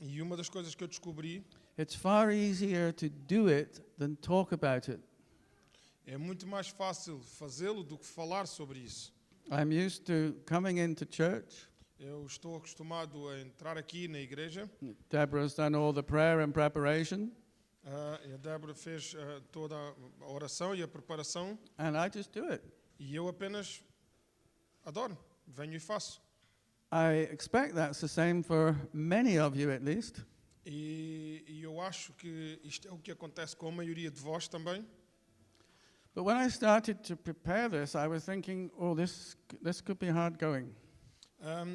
E uma das coisas que eu descobri it's far easier to do it than talk about it. é muito mais fácil fazê-lo do que falar sobre isso. I'm used to coming into church. Eu estou acostumado a entrar aqui na igreja. Deborah's done all the prayer and preparation, E a Débora fez toda a oração e a preparação. and I just do it. E eu apenas adoro, venho e faço. I expect that's the same for many of you at least. E eu acho que isto é o que acontece com a maioria de vós também. But when I started to prepare this, I was thinking, oh, this could be hard going.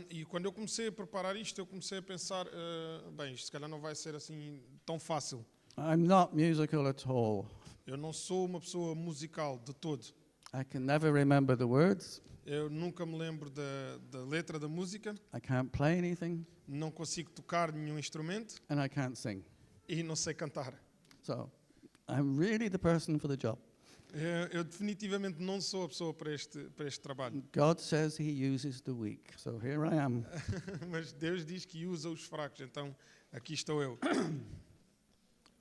E quando eu comecei a preparar isto, eu comecei a pensar, bem, isto se calhar não vai ser assim tão fácil. I'm not musical at all. Eu não sou uma pessoa musical de todo. I can never remember the words. Eu nunca me lembro da letra da música, I can't play anything, não consigo tocar nenhum instrumento and I can't sing. e não sei cantar. So I'm really the person for the job. Eu definitivamente não sou a pessoa para este trabalho. God says he uses the weak. So here I am. Mas Deus diz que usa os fracos, então aqui estou eu.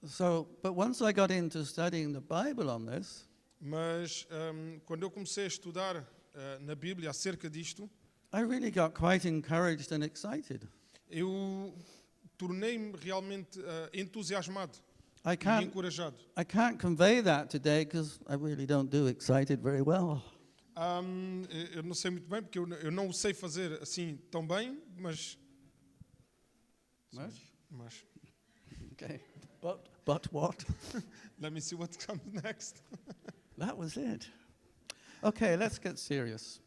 So, but once I got into studying the Bible on this, Mas quando eu comecei a estudar na Bíblia acerca disto, I really got quite encouraged and excited. eu tornei-me realmente entusiasmado I e can't encorajado. convey that today because I really don't do excited very well. Eu não sei muito bem, porque eu não o sei fazer assim tão bem, mas... Mas Okay. But what? let me see what comes next. That was it. Okay, let's get serious.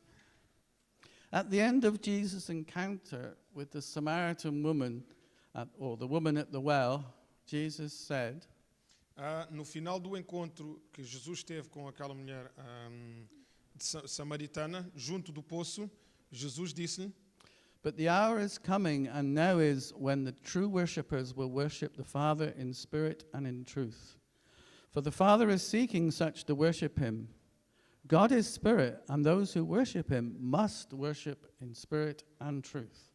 At the end of Jesus' encounter with the Samaritan woman, or the woman at the well, Jesus said, No final do encontro que Jesus teve com aquela mulher samaritana, junto do poço, Jesus disse-lhe: "But the hour is coming, and now is, when the true worshippers will worship the Father in spirit and in truth. For the Father is seeking such to worship him. God is spirit, and those who worship him must worship in spirit and truth."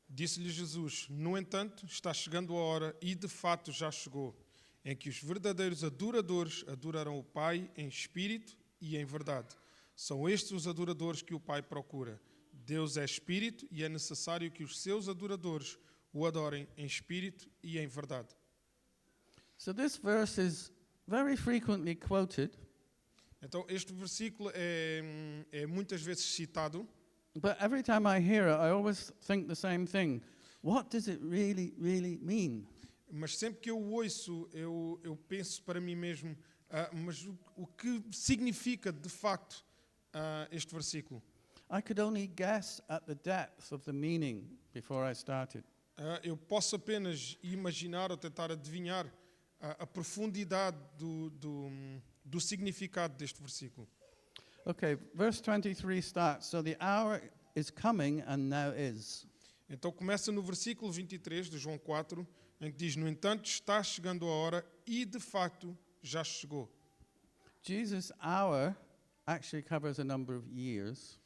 Disse-lhe Jesus: No entanto, está chegando a hora, e de fato já chegou, em que os verdadeiros adoradores adorarão o Pai em espírito e em verdade. São estes os adoradores que o Pai procura. Deus é espírito e é necessário que os seus adoradores o adorem em espírito e em verdade. So this verse is very frequently quoted, Então, este versículo é muitas vezes citado, but every time I hear it, I always think the same thing. What does it really, really mean? mas sempre que eu o ouço, eu penso para mim mesmo, mas o que significa de facto este versículo? I could only guess at the depth of the meaning before I started. Eu posso apenas imaginar ou tentar adivinhar a profundidade do significado deste versículo. Okay, verse 23 starts, "So the hour is coming and now is." Então começa no versículo 23 de João 4, em que diz: No entanto, está chegando a hora e de facto já chegou. Jesus' hour actually covers a number of years.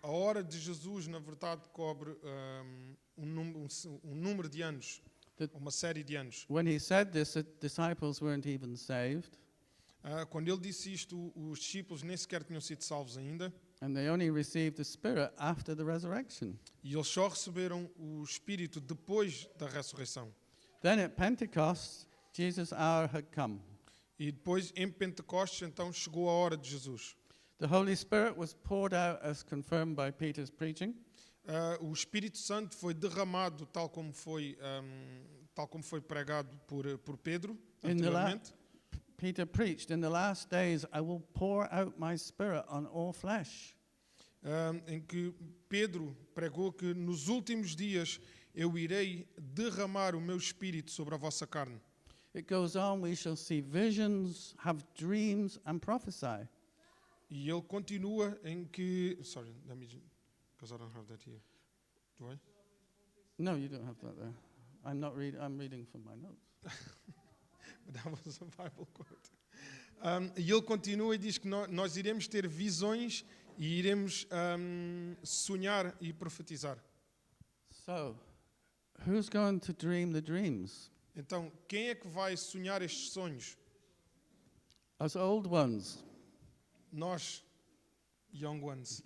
A hora de Jesus, na verdade, cobre um número de anos, uma série de anos. When he said this, the disciples weren't even saved, Quando ele disse isto, os discípulos nem sequer tinham sido salvos ainda, and they only received the Spirit after the resurrection. e eles só receberam o Espírito depois da ressurreição. Then at Pentecost, Jesus' hour had come. E depois, em Pentecostes, então chegou a hora de Jesus. The Holy Spirit was poured out as confirmed by Peter's preaching. O Espírito Santo foi derramado tal como foi pregado por Pedro anteriormente. Peter preached, "In the last days I will pour out my Spirit on all flesh." Em que Pedro pregou que nos últimos dias eu irei derramar o meu Espírito sobre a vossa carne. It goes on, "We shall see visions, have dreams, and prophesy." E ele continua em que... Sorry, let me... Because I don't have that here. Do I? No, you don't have that there. I'm reading from my notes. That was a Bible quote. E ele continua e diz que nós iremos ter visões e iremos sonhar e profetizar. So, who's going to dream the dreams? Então, quem é que vai sonhar estes sonhos? Us old ones. Nós, young ones.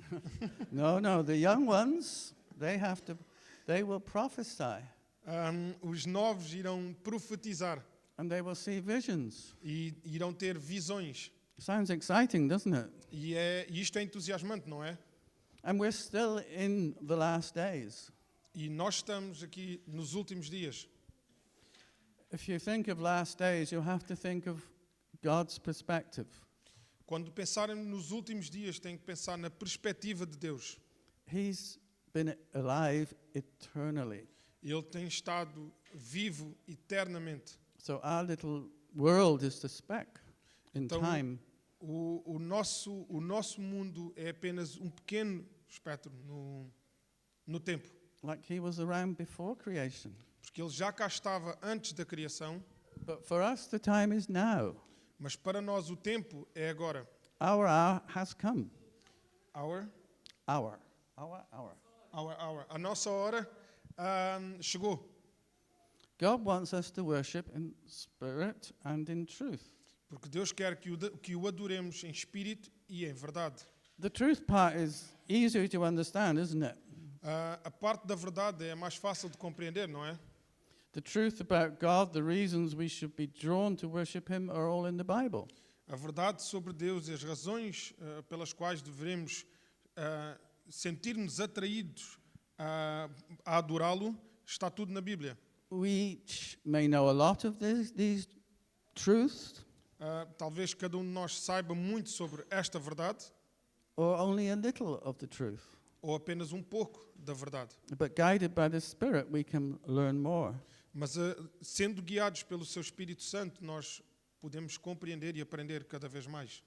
No, the young ones, they will prophesy Os novos irão profetizar and they will see visions. e irão ter visões. Sounds exciting, doesn't it? E isto é entusiasmante, não é? And we're still in the last days. E nós estamos aqui nos últimos dias. If you think of last days, you have to think of God's perspective. Quando pensarem nos últimos dias, têm que pensar na perspectiva de Deus. He's been alive eternally. Ele tem estado vivo eternamente. So our little world is the speck in Então, time. O nosso mundo é apenas um pequeno espectro no tempo. Like he was around before creation. Porque ele já cá estava antes da criação, But for us, the time is now. mas para nós o tempo é agora. Our hour has come. Our. Hour. A nossa hora chegou. God wants us to worship in spirit and in truth. Porque Deus quer que o adoremos em espírito e em verdade. The truth part is easier to understand, isn't it? A parte da verdade é mais fácil de compreender, não é? The truth about God, the reasons we should be drawn to worship Him are all in the Bible. A verdade sobre Deus e as razões pelas quais devemos sentir-nos atraídos a adorá-lo está tudo na Bíblia. We each may know a lot of these truths, Talvez cada um de nós saiba muito sobre esta verdade, or only a little of the truth. ou apenas um pouco da verdade. But guided by the Spirit, we can learn more. Mas sendo guiados pelo seu Espírito Santo, nós podemos compreender e aprender cada vez mais.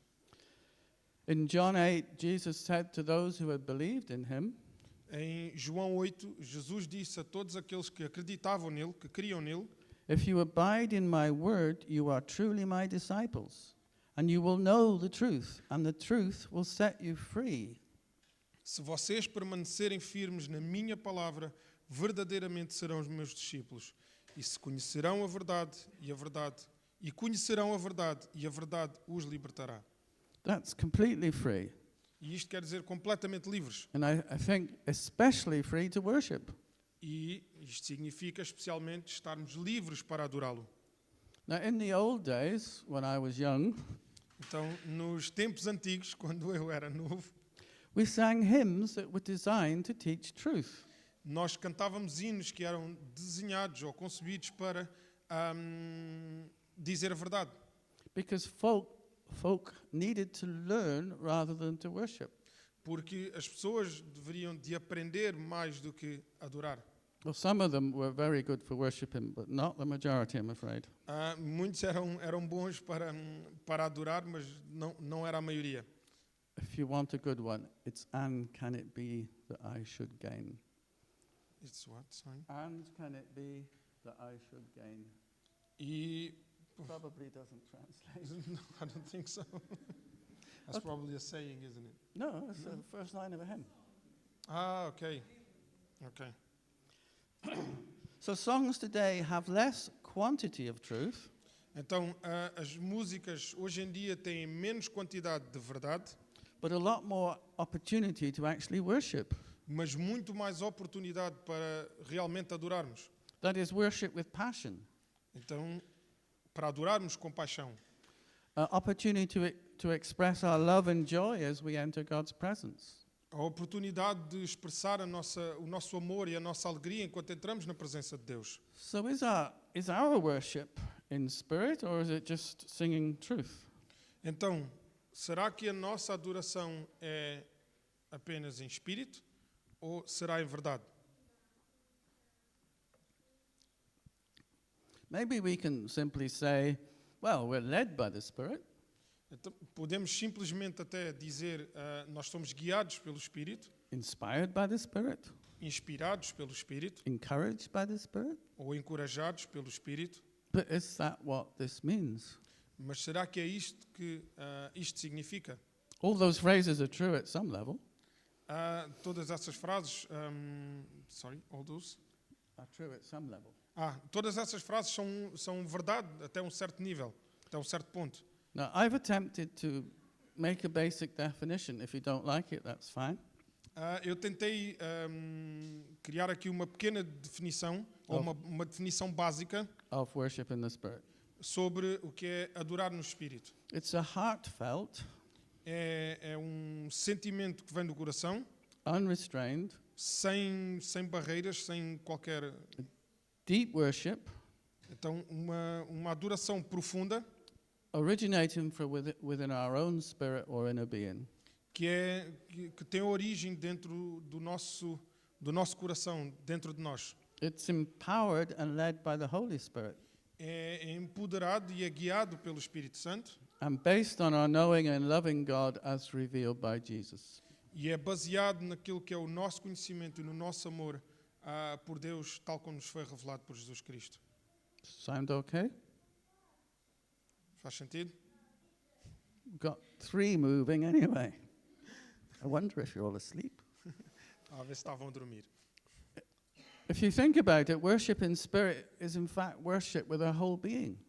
In John 8, Jesus said to those who had believed in Him, Em João 8, Jesus disse a todos aqueles que acreditavam nele, que criam nele: "If you abide in my word, you are truly my disciples, and you will know the truth, and the truth will set you free." se vocês permanecerem firmes na minha palavra, verdadeiramente serão os meus discípulos, e se conhecerão a verdade, e conhecerão a verdade, e a verdade os libertará. That's completely free. E isto quer dizer completamente livres. And I think especially free to worship. E isto significa especialmente estarmos livres para adorá-lo. Now, in the old days, when I was young, Então, nos tempos antigos, quando eu era novo, we sang hymns that were designed to teach truth. nós cantávamos hinos que eram desenhados ou concebidos para dizer a verdade. Because folk needed to learn rather than to worship. Porque as pessoas deveriam de aprender mais do que adorar. Well, some of them were very good for worshiping, but not the majority, I'm afraid. Muitos eram bons para adorar, mas não era a maioria. If you want a good one, it's "And can it be that I should gain?" It's what, sorry? And can it be that I should gain? E Probably doesn't translate. no, I don't think so. That's probably a saying, isn't it? No, it's the first line of a hymn. Okay. So songs today have less quantity of truth, Então, as músicas hoje em dia têm menos quantidade de verdade, but a lot more opportunity to actually worship. mas muito mais oportunidade para realmente adorarmos. That is, worship with passion. Então, para adorarmos com paixão. Opportunity to express our love and joy as we enter God's presence. A oportunidade de expressar o nosso amor e a nossa alegria enquanto entramos na presença de Deus. So is our worship in spirit, or is it just singing truth? Então, será que a nossa adoração é apenas em espírito ou será em verdade? Maybe we can simply say, well, we're led by the Spirit. Então, podemos simplesmente até dizer nós somos guiados pelo Espírito, Inspired by the Spirit, inspirados pelo Espírito encouraged by the Spirit. ou encorajados pelo Espírito. But is that what this means? Mas será que é isto que isto significa? All those phrases are true at some level. Todas essas frases, all those, are true at some level. Todas essas frases são verdade até um certo nível, até um certo ponto. Now, I've attempted to make a basic definition. If you don't like it, that's fine. Eu tentei criar aqui uma pequena definição, ou uma definição básica Of worship in the Spirit. sobre o que é adorar no Espírito. It's a heartfelt, É um sentimento que vem do coração, unrestrained, sem barreiras, sem qualquer... deep worship Então, uma adoração profunda, originating from within our own spirit or inner being. que tem origem dentro do nosso coração, dentro de nós. It's empowered and led by the Holy Spirit É empoderado e é guiado pelo Espírito Santo and based on our knowing and loving God as revealed by Jesus. e é baseado naquilo que é o nosso conhecimento e no nosso amor por Deus, tal como nos foi revelado por Jesus Cristo. Sound okay? Faz sentido? Got 3 moving anyway. I wonder if you're all asleep. A ver se estavam a dormir. If you think about it, worship in spirit is in fact worship with our whole being.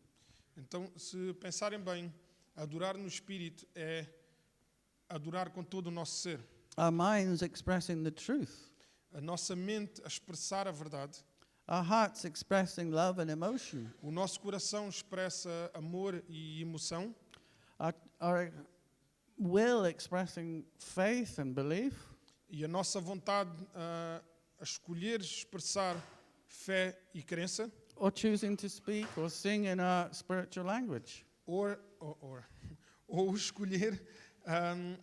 Então, se pensarem bem, adorar no Espírito é adorar com todo o nosso ser. Our minds expressing the truth. A nossa mente a expressar a verdade. Our hearts expressing love and emotion. O nosso coração expressa amor e emoção. Our will expressing faith and belief. E a nossa vontade a escolher expressar fé e crença. Or choosing to speak or sing in our spiritual language. Ou escolher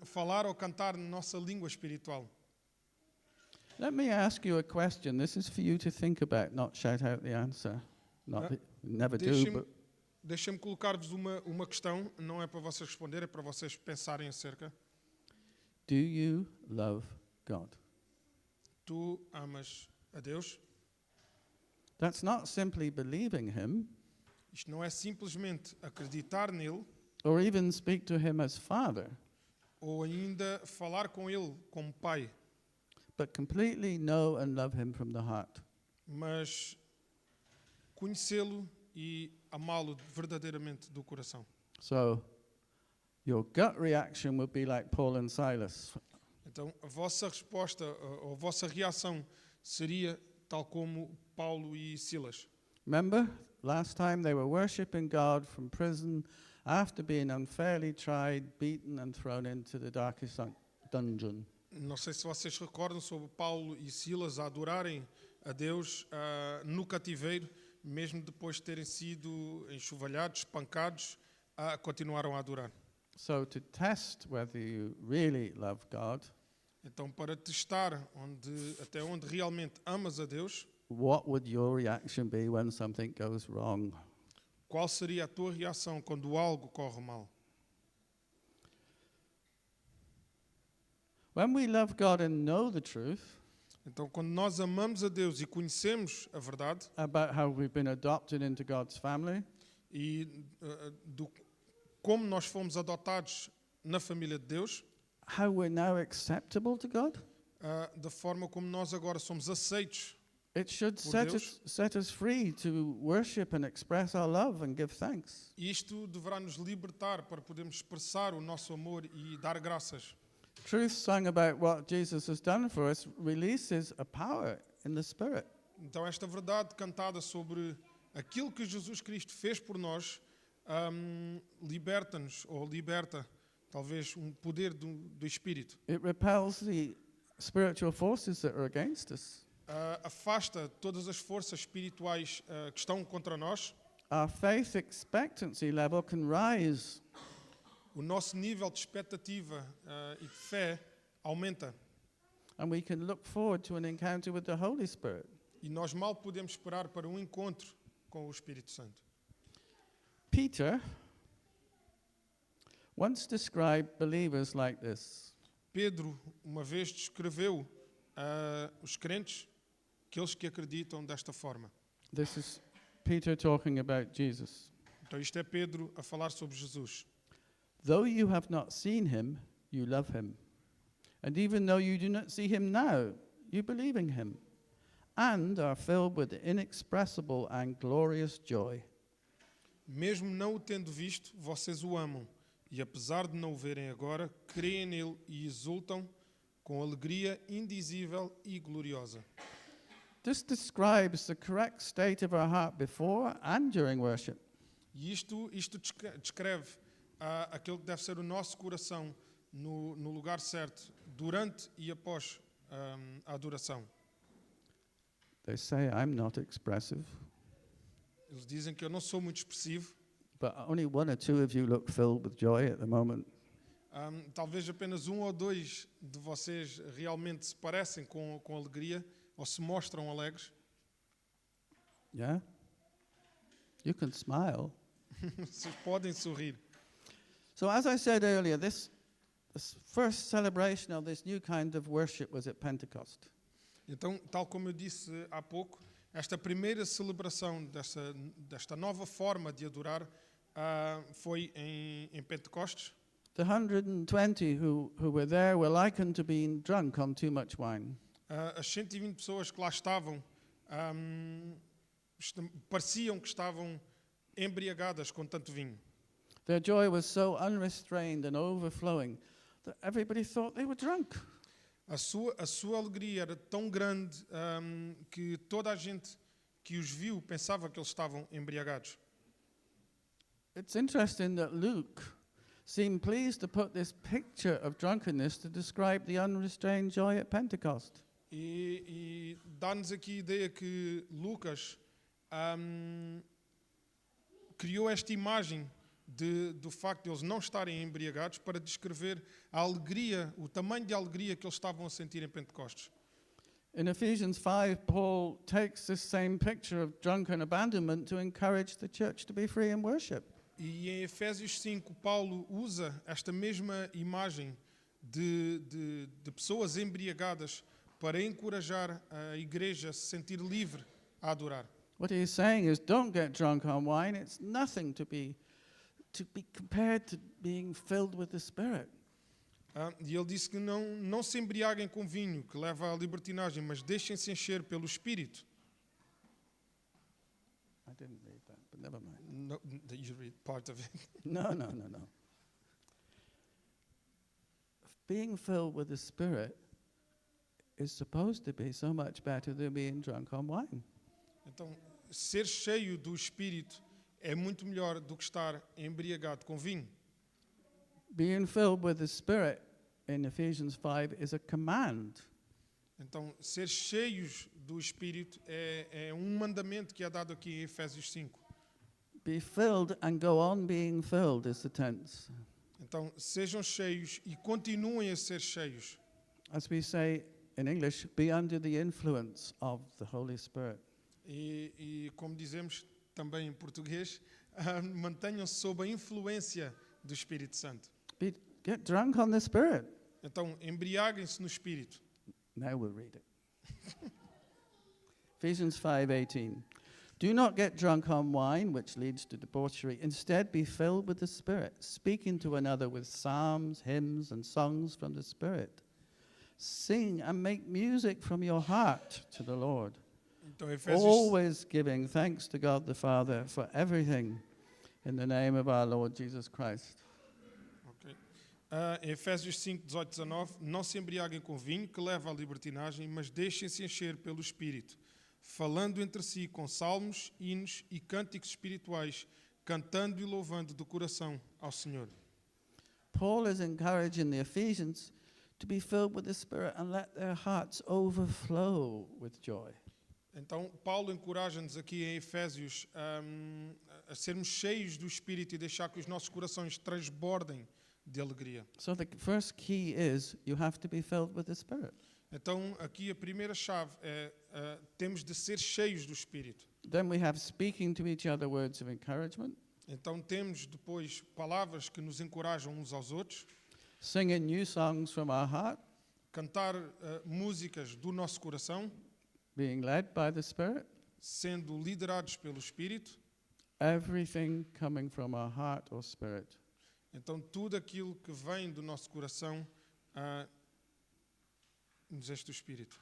falar ou cantar na nossa língua espiritual. Let me ask you a question. This is for you to think about, not shout out the answer. Never do, but Deixem-me colocar-vos uma questão, não é para vocês responderem, é para vocês pensarem acerca. do you love God? Tu amas a Deus? That's not simply believing Him Isto não é simplesmente acreditar nele or even speak to Him as Father, ou ainda falar com ele como pai, but completely know and love Him from the heart. mas conhecê-lo e amá-lo verdadeiramente do coração. So, your gut reaction would be like Paul and Silas. Então, a vossa resposta, ou a vossa reação seria tal como Paulo e Silas. Remember, last time they were worshiping God from prison after being unfairly tried, beaten, and thrown into the darkest dungeon. Não sei se vocês recordam sobre Paulo e Silas a adorarem a Deus no cativeiro, mesmo depois de terem sido enxovalhados, espancados, continuaram a adorar. So to test whether you really love God, Então, para testar até onde realmente amas a Deus, what would your reaction be when something goes wrong? qual seria a tua reação quando algo corre mal? When we love God and know the truth Então, quando nós amamos a Deus e conhecemos a verdade about how we've been adopted into God's family, e como nós fomos adotados na família de Deus, how we're now acceptable to God, da forma como nós agora somos aceitos, it should Por set us free to worship and express our love and give thanks. isto deverá nos libertar para podermos expressar o nosso amor e dar graças. Truth sung about what Jesus has done for us releases a power in the Spirit. Então, esta verdade cantada sobre aquilo que Jesus Cristo fez por nós liberta-nos, ou liberta, talvez, um poder do Espírito. It repels the spiritual forces that are against us. Afasta todas as forças espirituais que estão contra nós. Our faith expectancy level can rise. O nosso nível de expectativa e de fé aumenta. And we can look forward to an encounter with the Holy Spirit. E nós mal podemos esperar para um encontro com o Espírito Santo. Peter once described believers like this. Pedro, uma vez, descreveu os crentes, aqueles que acreditam desta forma. This is Peter talking about Jesus. Então, isto é Pedro a falar sobre Jesus. Though you have not seen him, you love him. And even though you do not see him now, you believe in him. and are filled with inexpressible and glorious joy. Mesmo não o tendo visto, vocês o amam, e apesar de não o verem agora, creem nele e exultam com alegria indizível e gloriosa. This describes the correct state of our heart before and during worship. E isto descreve aquilo que deve ser o nosso coração no lugar certo, durante e após a adoração. They say I'm not expressive, Eles dizem que eu não sou muito expressivo. but only one or two of you look filled with joy at the moment. Talvez apenas um ou dois de vocês realmente se parecem com alegria ou se mostram alegres. Yeah? You can smile. Vocês podem sorrir. So, as I said earlier, this first celebration of this new kind of worship was at Pentecost. Então, tal como eu disse há pouco, esta primeira celebração desta nova forma de adorar foi em Pentecostes. The 120 who were there were likened to being drunk on too much wine. As 120 pessoas que lá estavam pareciam que estavam embriagadas com tanto vinho. Their joy was so unrestrained and overflowing that everybody thought they were drunk. A sua alegria era tão grande que toda a gente que os viu pensava que eles estavam embriagados. It's interesting that Luke seemed pleased to put this picture of drunkenness to describe the unrestrained joy at Pentecost. E dá-nos aqui a ideia que Lucas criou esta imagem do facto de eles não estarem embriagados para descrever a alegria, o tamanho de alegria que eles estavam a sentir em Pentecostes. In Ephesians 5, Paul takes this same picture of drunken abandonment to encourage the church to be free in worship. E em Efésios 5, Paulo usa esta mesma imagem de pessoas embriagadas para encorajar a igreja a se sentir livre a adorar. What he's saying is, don't get drunk on wine. It's nothing to be compared to being filled with the Spirit. E ele disse que não se embriaguem com vinho, que leva à libertinagem, mas deixem-se encher pelo Espírito. I didn't read that, but never mind. No, you read part of it. No. Being filled with the Spirit is supposed to be so much better than being drunk on wine. Então, ser cheio do Espírito é muito melhor do que estar embriagado com vinho. Being filled with the Spirit in Ephesians 5 is a command. Então, ser cheios do Espírito é um mandamento que é dado aqui em Efésios 5. Be filled and go on being filled is the tense. Então, sejam cheios e continuem a ser cheios. As we say in English, be under the influence of the Holy Spirit. E como dizemos também em português, mantenham-se sob a influência do Espírito Santo. Get drunk on the Spirit. Então, embriaguem-se no Espírito. Now we'll read it. Ephesians 5:18. Do not get drunk on wine, which leads to debauchery. Instead, be filled with the Spirit, speaking to another with psalms, hymns, and songs from the Spirit. Sing and make music from your heart to the Lord, Então, Efésios, always giving thanks to God the Father for everything in the name of our Lord Jesus Christ. Em Efésios 5, 18, 19, não se embriaguem com vinho, que leva à libertinagem, mas deixem-se encher pelo Espírito, falando entre si com salmos, hinos e cânticos espirituais, cantando e louvando do coração ao Senhor. Paul is encouraging the Ephesians to be filled with the Spirit and let their hearts overflow with joy. Então, Paulo encoraja-nos aqui em Efésios a sermos cheios do Espírito e deixar que os nossos corações transbordem de alegria. So the first key is you have to be filled with the Spirit. Então, aqui a primeira chave é temos de ser cheios do Espírito. Then we have speaking to each other words of encouragement, Então, temos depois palavras que nos encorajam uns aos outros, singing new songs from our heart, cantar músicas do nosso coração, being led by the Spirit, sendo liderados pelo Espírito. everything coming from our heart or spirit. Então, tudo aquilo que vem do nosso coração nos este do Espírito.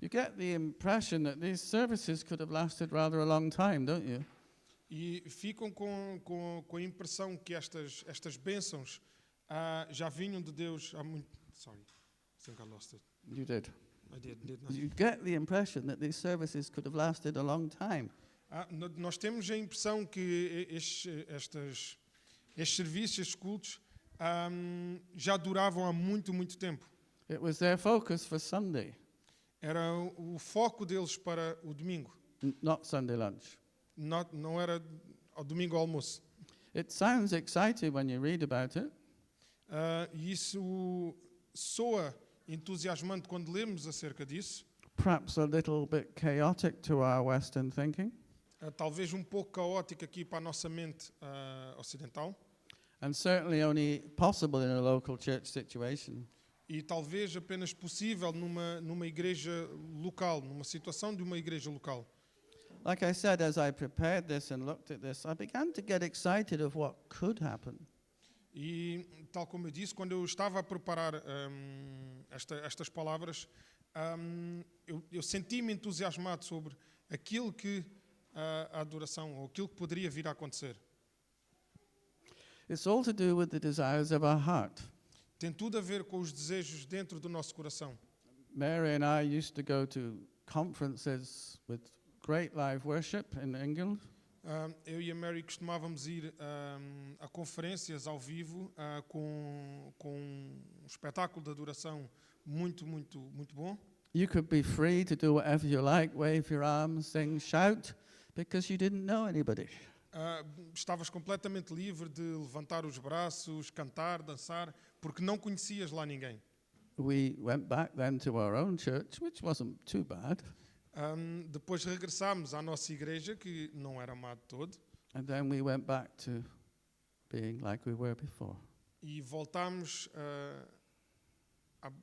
You get the impression that these services could have lasted rather a long time, don't you? E ficam com a impressão que estas bênçãos já vinham de Deus há muito. Sorry, I think I lost it. You did. I did not. You get the impression that these services could have lasted a long time. Nós temos a impressão que estes serviços, estes cultos, já duravam há muito, muito tempo. It was their focus for Sunday, Era o foco deles para o domingo. not Sunday lunch. Não era ao domingo ao almoço. It sounds exciting when you read about it, E isso soa entusiasmante quando lemos acerca disso. perhaps a little bit chaotic to our Western thinking, Talvez um pouco caótico aqui para a nossa mente ocidental. and certainly only possible in a local church situation. E talvez apenas possível numa igreja local, numa situação de uma igreja local. Like I said, as I prepared this and looked at this, I began to get excited of what could happen. E, tal como eu disse, quando eu estava a preparar estas palavras, eu senti-me entusiasmado sobre aquilo que a adoração, ou aquilo que poderia vir a acontecer. It's all to do with the desires of our heart. Tem tudo a ver com os desejos dentro do nosso coração. Mary and I used to go to conferences with great live worship in England. Eu e a Mary costumávamos ir a conferências ao vivo com um espetáculo de adoração muito, muito, muito bom. You could be free to do whatever you like, wave your arms, sing, shout, because you didn't know anybody. Estavas completamente livre de levantar os braços, cantar, dançar, porque não conhecias lá ninguém. We went back then to our own church, which wasn't too bad, Depois regressámos à nossa igreja, que não era má de todo, and then we went back to being like we were before. e voltámos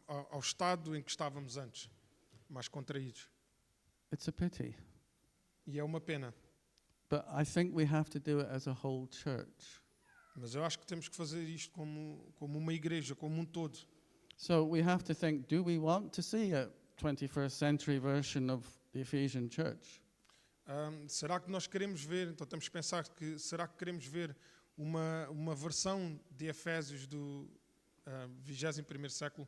ao estado em que estávamos antes, mais contraídos. It's a pity, E é uma pena. but I think we have to do it as a whole church. Mas eu acho que temos que fazer isto como uma igreja, como um todo. So we have to think, do we want to see a 21st century version of the Ephesian church? Será que nós queremos ver, então temos que pensar que será que queremos ver uma versão de Efésios do 21º século?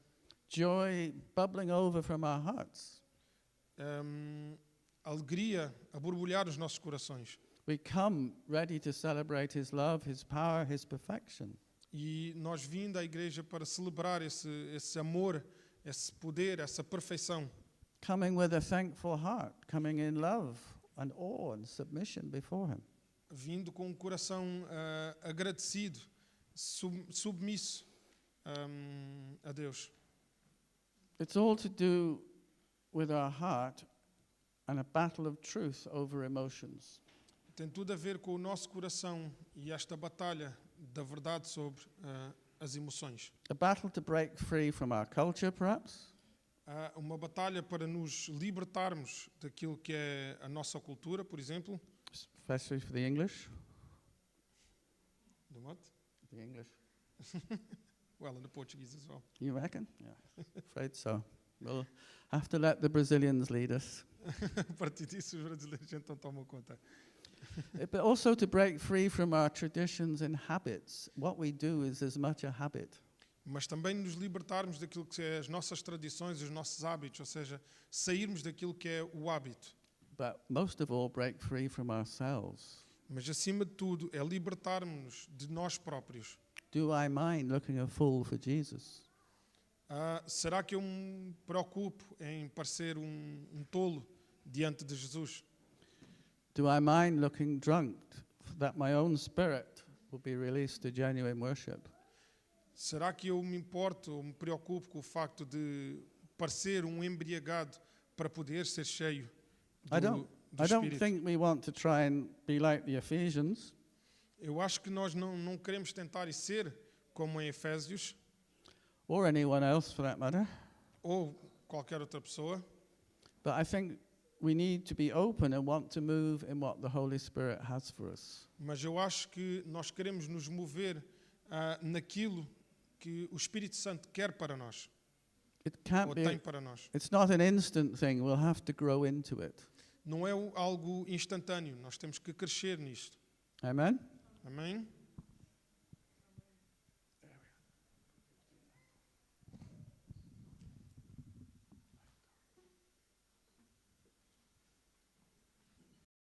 Joy bubbling over from our hearts. Alegria a borbulhar os nossos corações. We come ready to celebrate His love, His power, His perfection. E nós vindo à igreja para celebrar esse amor, esse poder, essa perfeição. Coming with a thankful heart, coming in love and awe and submission before Him. Vindo com um coração agradecido, submisso a Deus. It's all to do with our heart and a battle of truth over emotions. Tem tudo a ver com o nosso coração e esta batalha da verdade sobre as emoções. A battle to break free from our culture, perhaps, Uma batalha para nos libertarmos daquilo que é a nossa cultura, por exemplo. especially for the English. Do what? The English. Well, and the Portuguese as well. You reckon? Yeah, afraid so. We'll have to let the Brazilians lead us. A partir disso, os brasileiros então tomam conta. But also to break free from our traditions and habits. What we do is as much a habit. Mas também nos libertarmos daquilo que é as nossas tradições, os nossos hábitos, ou seja, sairmos daquilo que é o hábito. But most of all, break free from ourselves. Mas acima de tudo é libertarmos-nos de nós próprios. Do I mind looking a fool for Jesus? Será que eu me preocupo em parecer um tolo diante de Jesus? Do I mind looking drunk that my own spirit will be released to genuine worship? Será que eu me importo ou me preocupo com o facto de parecer um embriagado para poder ser cheio do I don't Espírito? think we want to try and be like the Ephesians. Eu acho que nós não queremos tentar e ser como em Efésios Or anyone else for that matter. ou qualquer outra pessoa, But I think we need to be open and want to move in what the Holy Spirit has for us. mas eu acho que nós queremos nos mover naquilo que o Espírito Santo quer para nós. It can't ou tem be. para nós. It's not an instant thing. We'll have to grow into it. Não é algo instantâneo, nós temos que crescer nisto. Amen. Amém?